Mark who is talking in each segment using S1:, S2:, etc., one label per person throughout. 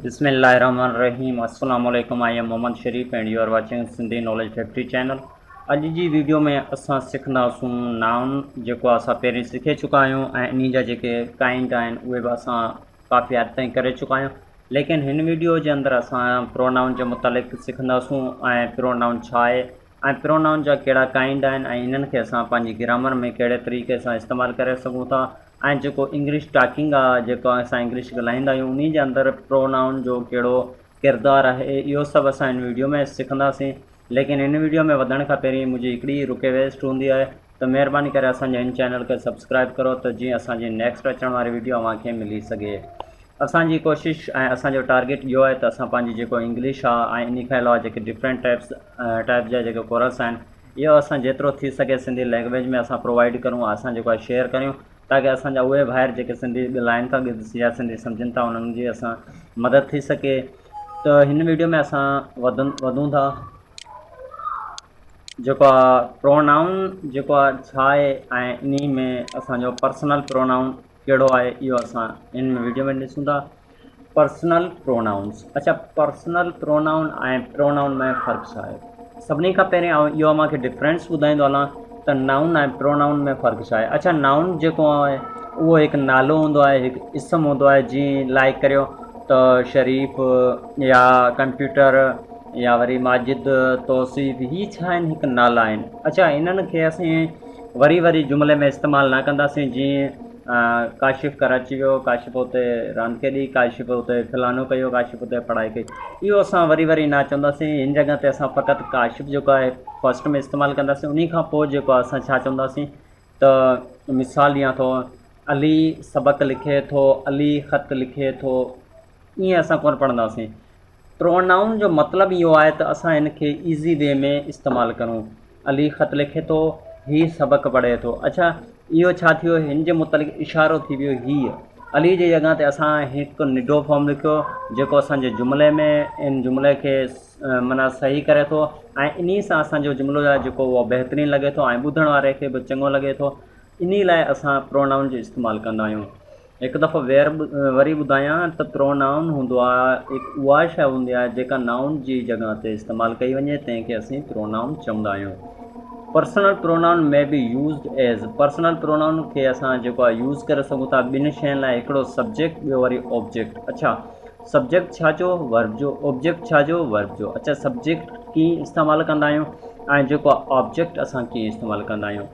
S1: बिस्मिल्लाहिर्रहमानिर्रहीम। अस्सलाम वालेकुम। I am Mohammad Sharif and you are watching Sindhi knowledge factory channel. अॼु जी वीडियो में असां सिखंदासूं नाउन जेको असां पहिरीं सिखे चुका आहियूं ऐं इन जा जेके काइंड आहिनि उहे बि असां काफ़ी हद ताईं करे चुका आहियूं। लेकिन हिन वीडियो जे अंदरि असां प्रोनाउन जे मुतालिक़ सिखंदासूं ऐं प्रोनाउन छा आहे ऐं प्रोनाउन जा कहिड़ा काइंड आहिनि ऐं इन्हनि खे असां पंहिंजी ग्रामर में कहिड़े तरीक़े सां इस्तेमालु करे सघूं था। ऐं जेको इंग्लिश टॉकिंग आहे, जेको असां इंग्लिश ॻाल्हाईंदा आहियूं, उन जे अंदरि प्रोनाउन जो कहिड़ो किरदारु आहे, इहो सभु असां हिन वीडियो में सिखंदासीं। लेकिन हिन वीडियो में वधण खां पहिरीं मुंहिंजी हिकिड़ी रिक्वेस्ट हूंदी आहे त महिरबानी करे असांजे हिन चैनल खे सब्सक्राइब करो त जीअं असांजी नेक्स्ट अचण वारी वीडियो अव्हांखे मिली सघे। असांजी कोशिशि ऐं असांजो टारगेट इहो आहे त असां पंहिंजी जेको इंग्लिश आहे ऐं इन खां अलावा जेके डिफरेंट टाइप जा जेके कोर्स आहिनि, इहो असां जेतिरो थी सघे सिंधी लैंग्वेज में असां प्रोवाइड करूं, असां जेको आहे शेयर करियूं, ताकी असांजा उहे ॿाहिरि जेके सिंधी ॻाल्हाइनि था या सिंधी सम्झनि था उन्हनि जी असां मदद थी सघे। त हिन वीडियो में असां वधूं था। जेको आहे प्रोनाउन जेको आहे छा आहे ऐं इन में असांजो पर्सनल प्रोनाउन कहिड़ो आहे, इहो असां हिन वीडियो में ॾिसूं था। Personal pronounce. अच्छा, पर्सनल प्रोनाउन ऐं प्रोनाउन में फ़र्क़ु छा आहे? सभिनी खां पहिरीं इहो मूंखे डिफरेंस ॿुधाईंदो हलां त नाउन ऐं प्रोनाउन में फ़र्क़ु छा आहे। अच्छा, नाउन जेको आहे उहो हिकु नालो हूंदो आहे, हिकु इस्म हूंदो आहे। जीअं लाइक करियो त शरीफ़ या कंप्यूटर या वरी माजिद, तौसीफ़, ही छा आहिनि? हिकु नाला आहिनि। अच्छा, इन्हनि खे असीं वरी जुमिले में इस्तेमालु न कंदासीं। जीअं काशिफ़ कराची वियो, काशिफ़ हुते रांदि खेॾी, काशिफ़ हुते फलानो कयो, काशिफ़ हुते पढ़ाई कई, इहो असां वरी न चवंदासीं। हिन जॻह ते असां फ़क़ति काशिफ़ जेको आहे फस्ट में इस्तेमालु कंदासीं। उन खां पोइ जेको आहे असां छा चवंदासीं त मिसाल ॾियां थो, अली सबक़ु लिखे थो, अली ख़त लिखे थो, ईअं असां कोन पढ़ंदासीं। प्रोनाउन जो मतिलबु इहो आहे त असां हिन खे ईज़ी वे में इस्तेमालु करूं। अली ख़त लिखे थो, हीउ सबक़ु पढ़े थो। अच्छा, इहो छा थियो? हिन जे मुतालिक़ इशारो थी वियो। हीअ अली जी जॻह ते असां हिकु निडो फॉर्म लिखियो जेको असांजे जुमिले में इन जुमिले खे माना सही करे थो ऐं इन सां असांजो जुमिलो आहे जेको उहो बहितरीनु लॻे थो ऐं ॿुधण वारे खे बि चङो लॻे थो। इन लाइ असां प्रोनाउन जो इस्तेमालु कंदा आहियूं। हिकु दफ़ो वरी ॿुधायां त प्रोनाउन हूंदो आहे हिकु उहा शइ हूंदी आहे जेका नाउन जी जॻह ते इस्तेमालु कई वञे, तंहिंखे असीं प्रोनाउन चवंदा आहियूं। पर्सनल प्रोनाउन में बि यूज़ड एज़। पर्सनल प्रोनाउन खे असां जेको आहे यूज़ करे सघूं था ॿिनि शयुनि लाइ। हिकिड़ो सब्जेक्ट, ॿियो वरी ऑब्जेक्ट। अच्छा, सब्जेक्ट छा जो? वर्ब जो। ऑब्जेक्ट छा जो? वर्ब जो। अच्छा, सब्जेक्ट कीअं इस्तेमालु कंदा आहियूं ऐं जेको ऑब्जेक्ट असां कीअं इस्तेमालु कंदा आहियूं।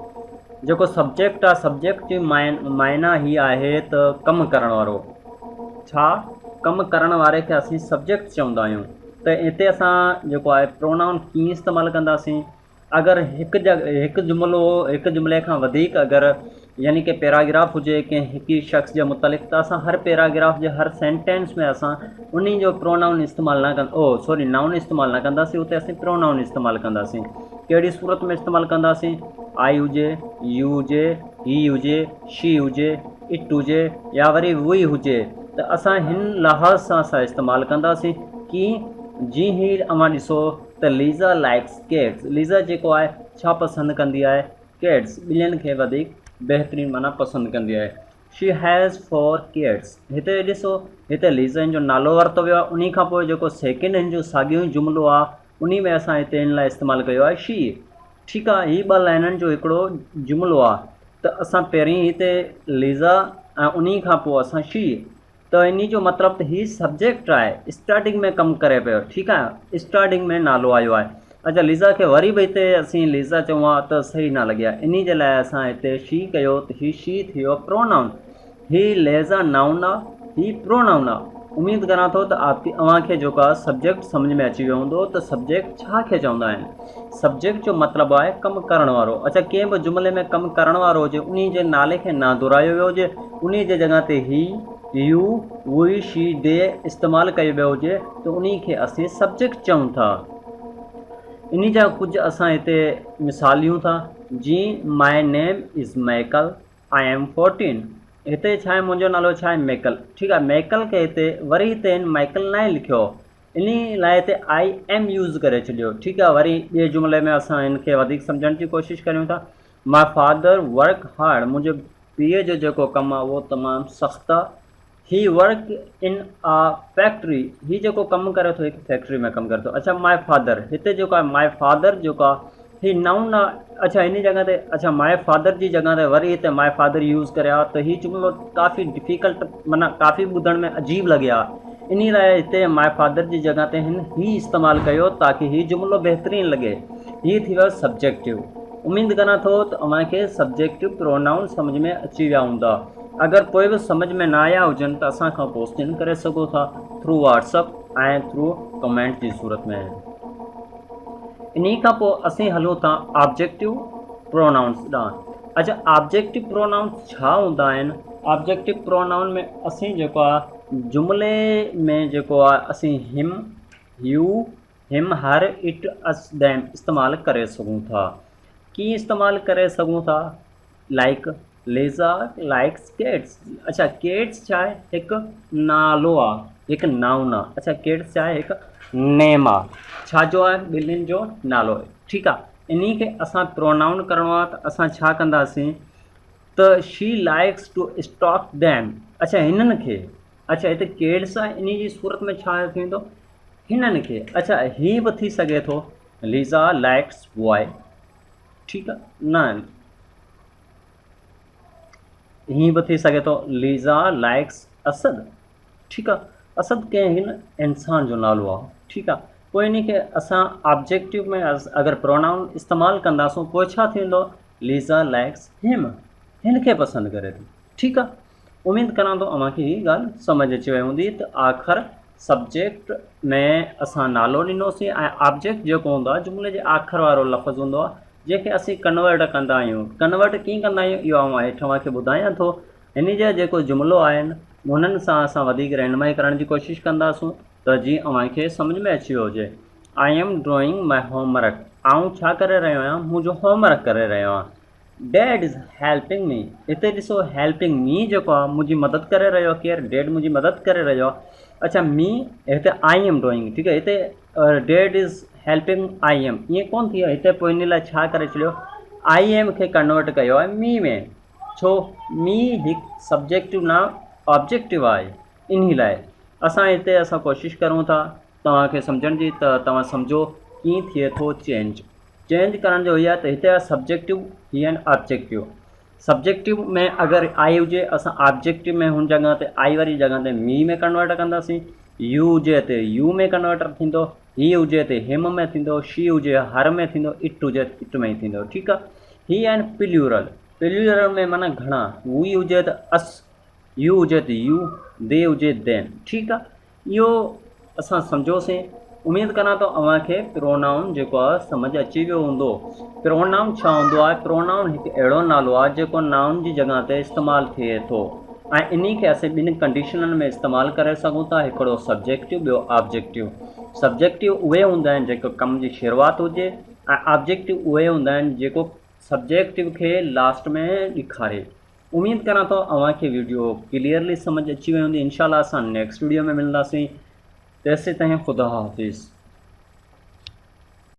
S1: जेको सब्जेक्ट आहे, सब्जेक्ट जी मायना हीअ आहे त कमु करण वारो। छा? कमु करण वारे खे असीं सब्जेक्ट चवंदा आहियूं। त हिते असां जेको आहे प्रोनाउन कीअं इस्तेमालु कंदासीं? अगरि हिकु जुमिले खां वधीक अगरि यानी कि पैराग्राफ हुजे कंहिं हिकु शख़्स जे मुतालिक़, त असां हर पैराग्राफ जे हर सेंटेंस में असां उन जो प्रोनाउन इस्तेमालु नाउन इस्तेमालु न कंदासीं। उते असीं प्रोनाउन इस्तेमालु कंदासीं। कहिड़ी सूरत में इस्तेमालु कंदासीं? आई हुजे, यू हुजे, ही हुजे, शी हुजे, इट हुजे या वरी वुई हुजे, त असां हिन लिहाज़ सां असां इस्तेमालु कंदासीं कि जीअं ही अवां ॾिसो त लीज़ा लाइक्स कैट्स। लीज़ा जेको आहे छा पसंदि कंदी आहे? कैट्स, ॿिलियुनि खे वधीक बहितरीनु माना पसंदि कंदी आहे। She has 4 cats. हिते ॾिसो, हिते लीज़ा जो नालो वरितो वियो आहे। उन खां पोइ जेको सेकेंड हिन जो साॻियो जुमिलो आहे उन में असां हिते हिन लाइ इस्तेमालु कयो आहे शी। ठीकु आहे, हीअ 2 लाइननि जो हिकिड़ो जुमिलो आहे। त असां पहिरीं हिते लीज़ा ऐं उन खां पोइ असां शी, त इन जो मतिलबु त हीअ सब्जेक्ट आहे, स्टार्टिंग में कमु करे पियो। ठीकु आहे, स्टार्टिंग में नालो आयो आहे। अच्छा, लीज़ा खे वरी बि हिते असीं लीज़ा चऊं हा त सही न लॻे आहे। इन जे लाइ असां हिते शी कयो त हीअ शी थी वियो प्रोनाउन। हीअ लीज़ा नाउन आहे, हीअ प्रोनाउन आहे। उमेदु करां थो त अव्हांखे जेको आहे सब्जेक्ट सम्झ में अची वियो हूंदो त सब्जेक्ट छा खे चवंदा आहिनि। सब्जेक्ट जो मतिलबु आहे कमु करण वारो। अच्छा, कंहिं बि जुमिले में कमु करण वारो हुजे, उन जे नाले खे न दुहिरायो वियो हुजे, उन जे जॻह ते ही, यू, वुई, शी, दे इस्तेमालु कयो वियो हुजे, त उन खे असीं सब्जेक्ट चऊं था। इन जा कुझु असां हिते मिसालियूं था। जीअं my name is Maikal, I am 14। हिते छा आहे? मुंहिंजो नालो छा आहे? मैकल। ठीकु आहे, मैकल खे हिते वरी माइकल न लिखियो, इन लाइ हिते आई एम यूज़ करे छॾियो। ठीकु आहे, वरी ॿिए जुमिले में असां हिन खे वधीक सम्झण जी कोशिशि करियूं था। My father work hard. मुंहिंजे पीउ जो जेको कमु आहे उहो तमामु सख़्तु आहे। ही वर्क इन अ फैक्ट्री, ही जेको कमु करे थो हिकु फैक्ट्री में कमु करे थो। अच्छा माय फादर, हिते जेको आहे माय फादर जेको आहे ही नाउन आहे। अच्छा इन जॻह ते अच्छा माय फादर जी जॻह ते वरी हिते माय फादर यूज़ करे आहे, त हीउ जुमिलो काफ़ी डिफ़िकल्ट माना काफ़ी ॿुधण में अजीब लॻे आहे। इन लाइ हिते माय फादर जी जॻह ते हिन ही इस्तेमालु कयो ताकी हीउ जुमिलो बहितरीनु लॻे। हीउ थी वियो सब्जेक्टिव। उमेद करां थो त अव्हांखे सब्जेक्टिव प्रोनाउन सम्झ में अची विया हूंदा। अगर कोई भी समझ में ना आया हुजन तो असा खां क्वेश्चन करे सको था थ्रू व्हाट्सअप ऐं थ्रू कमेंट की सूरत में। इन्हीं का पो असीं हलूं था ऑब्जेक्टिव प्रोनाउंस ॾांहुं। अच्छा ऑब्जेक्टिव प्रोनाउंस छा हूंदा आहिनि? ऑब्जेक्टिव प्रोनाउन में असीं जेको आहे जुमिले में जेको आहे असीं हिम, यू, हिम, हर, इट, अस, दैम इस्तेमालु करे सघूं था। कीअं इस्तेमालु करे सघूं था? लाइक लेज़ा लाइक्स केट्स। अच्छा केट्स छा आहे? हिकु नालो आहे, हिकु नाउन आहे। अच्छा केट्स छा आहे? हिकु नेम आहे। छा जो आहे? ॿिलियुनि जो नालो आहे। ठीकु आहे। इन्ही खे असां प्रोनाउन करिणो आहे त असां छा कंदासीं त she likes to stock them. अच्छा हिननि खे, अच्छा हिते केट्स आहे, इन जी सूरत में छा थींदो? हिननि खे। अच्छा ही बि थी सघे थो लीज़ा लाइक्स बॉय। ठीकु आहे न, ही भी थी सके तो लीज़ा लाइक्स असद। ठीक है, असद के हिन इंसान जो नालो आहे। ठीक है, पोइ इन खे असां ऑब्जेक्टिव में अगर प्रोनाउन इस्तेमाल कंदासूं पोइ छा थींदो? लीज़ा लाइक्स हिम, हिन खे पसंदि करे थी। ठीक है, उम्मीद करां थो अव्हांखे हीअ ॻाल्हि समझ अची वई हूंदी। त आख़िर सब्जेक्ट में असां नालो ॾिनोसीं ऐं ऑब्जेक्ट जेको हूंदो आहे जुमिले जे आख़िर वारो लफ़्ज़ हूंदो आहे जंहिंखे असीं कन्वर्ट कंदा आहियूं। कन्वर्ट कीअं कंदा आहियूं इहो आउं हेठि तव्हांखे ॿुधायां थो। हिन जा जेको जुमिलो आहिनि उन्हनि सां असां वधीक रहनुमाई करण जी कोशिशि कंदासूं त जीअं अव्हांखे सम्झ में अची वियो हुजे। I am drawing my homework, आउं छा करे रहियो आहियां? मुंहिंजो होमवर्क करे रहियो आहियां। डैड इज़ हेल्पिंग मी, हिते ॾिसो हेल्पिंग मी जेको आहे मुंहिंजी मदद करे रहियो। केरु? डैड मुंहिंजी मदद करे रहियो आहे। अच्छा मी, हिते आई एम ड्रॉइंग। ठीकु आहे, हिते dad is helping I am ईअं कोन थी आहे। हिते पोइ इन लाइ छा करे छॾियो? आई एम खे कन्वर्ट कयो आहे मी में। छो? मी हिकु सब्जेक्टिव न ऑब्जेक्टिव आहे। इन लाइ असां हिते असां कोशिशि करूं था तव्हांखे सम्झण जी, त तव्हां सम्झो कीअं थिए थो चेंज। चेंज करण जो इहा आहे त हिते आहे सब्जेक्टिव, हीअ आहिनि ऑब्जेक्टिव। सब्जेक्टिव में अगरि आई हुजे असां ऑब्जेक्टिव में हुन जॻह ते आई वारी जॻह ते मी में कन्वर्ट कंदासीं। यू हुजे त यू में कन्वर्टर थींदो, ही हुजे त हिम में थींदो, शी हुजे हर में थींदो, इट हुजे इट में ई थींदो। ठीकु आहे, ही आहिनि प्लूरल। प्लूरल में माना घणा। वी हुजे त अस, यू हुजे त यू, दे हुजे देन। ठीकु आहे, इहो असां सम्झोसीं। उमेद करां थो अव्हांखे प्रोनाउन जेको आहे सम्झ अची वियो हूंदो। प्रोनाउन छा हूंदो आहे? प्रोनाउन हिकु अहिड़ो नालो आहे जेको नाउन जी जॻह ते इस्तेमालु थिए थो ऐं इन खे असीं ॿिनि कंडीशननि में इस्तेमालु करे सघूं था। हिकिड़ो सब्जेक्टिव, ॿियो ऑब्जेक्टिव। सब्जेक्टिव उहे हूंदा आहिनि जेको कम जी शुरूआति हुजे ऐं ऑब्जेक्टिव उहे हूंदा आहिनि जेको सब्जेक्टिव खे लास्ट में ॾेखारे। उमेद करां थो अव्हांखे वीडियो क्लियरली समझ अची वई हूंदी। इंशाल्लाह असां नेक्स्ट वीडियो में मिलंदासीं। तेसि ताईं ख़ुदा हाफ़िज़।